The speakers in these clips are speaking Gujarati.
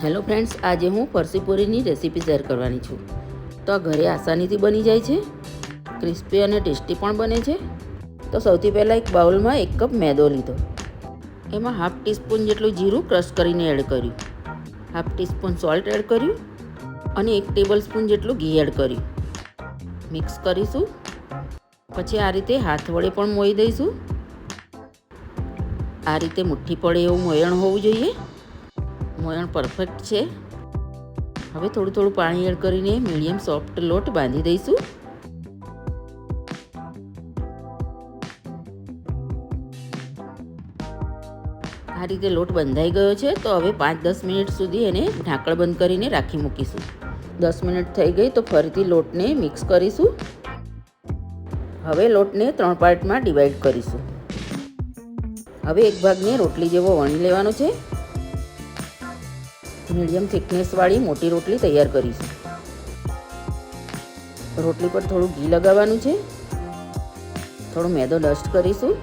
હેલો ફ્રેન્ડ્સ, આજે હું ફરસી પૂરીની રેસીપી શેર કરવાની છું. તો આ ઘરે આસાનીથી બની જાય છે, ક્રિસ્પી અને ટેસ્ટી પણ બને છે. તો સૌથી પહેલાં એક બાઉલમાં 1 કપ મેદો લીધો, એમાં હાફ ટીસ્પૂન જેટલું જીરું ક્રશ કરીને એડ કર્યું, હાફ ટીસ્પૂન સોલ્ટ એડ કર્યું અને 1 ટેબલ સ્પૂન જેટલું ઘી એડ કર્યું. મિક્સ કરીશું. પછી આ રીતે હાથ વડે પણ મોઈ દઈશું. આ રીતે મુઠ્ઠી પડે એવું મોયણ હોવું જોઈએ. મોયણ પરફેક્ટ છે. હવે થોડું પાણી એડ કરીને મીડિયમ સોફ્ટ લોટ બાંધી દઈશું. આ રીતે લોટ બંધાઈ ગયો છે. તો હવે 5-10 મિનિટ સુધી એને ઢાંકણ બંધ કરીને રાખી મૂકીશું. 10 મિનિટ થઈ ગઈ તો ફરીથી લોટને મિક્સ કરીશું. હવે લોટને 3 પાર્ટમાં ડિવાઈડ કરીશું. હવે એક ભાગને રોટલી જેવો વણી લેવાનો છે. મીડિયમ થિકનેસવાળી મોટી રોટલી તૈયાર કરીશું. રોટલી પર થોડું ઘી લગાવવાનું છે. થોડો મેદો ડસ્ટ કરીશું.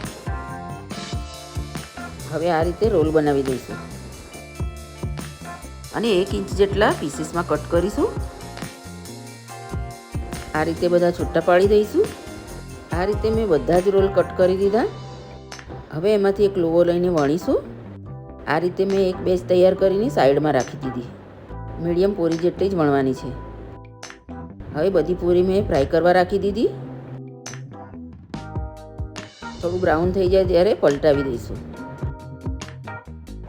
હવે આ રીતે રોલ બનાવી દઈશું અને 1 ઇંચ જેટલા પીસીસમાં કટ કરીશું. આ રીતે બધા છૂટા પાડી દઈશું. આ રીતે મેં બધા જ રોલ કટ કરી દીધા. હવે એમાંથી એક લોવો લઈને વણીશું. આ રીતે મેં એક બેચ તૈયાર કરીને સાઈડમાં રાખી દીધી. મીડિયમ પૂરી જેટલી જ વણવાની છે. હવે બધી પૂરી મેં ફ્રાય કરવા રાખી દીધી. થોડું બ્રાઉન થઈ જાય ત્યારે પલટાવી દઈશું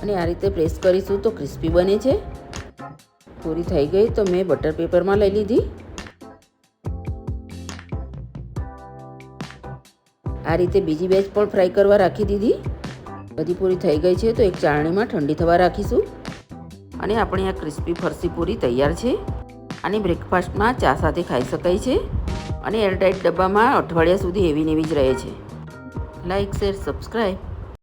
અને આ રીતે પ્રેસ કરીશું તો ક્રિસ્પી બને છે. પૂરી થઈ ગઈ તો મેં બટર પેપરમાં લઈ લીધી. આ રીતે બીજી બેચ પણ ફ્રાય કરવા રાખી દીધી. બધી પૂરી થઈ ગઈ છે તો એક ચાળણીમાં ઠંડી થવા રાખીશું અને આપણી આ ક્રિસ્પી ફરસી પૂરી તૈયાર છે. આને બ્રેકફાસ્ટમાં ચા સાથે ખાઈ શકાય છે અને એરટાઇટ ડબ્બામાં અઠવાડિયા સુધી એવી ને એવી જ રહે છે. Like, share, subscribe.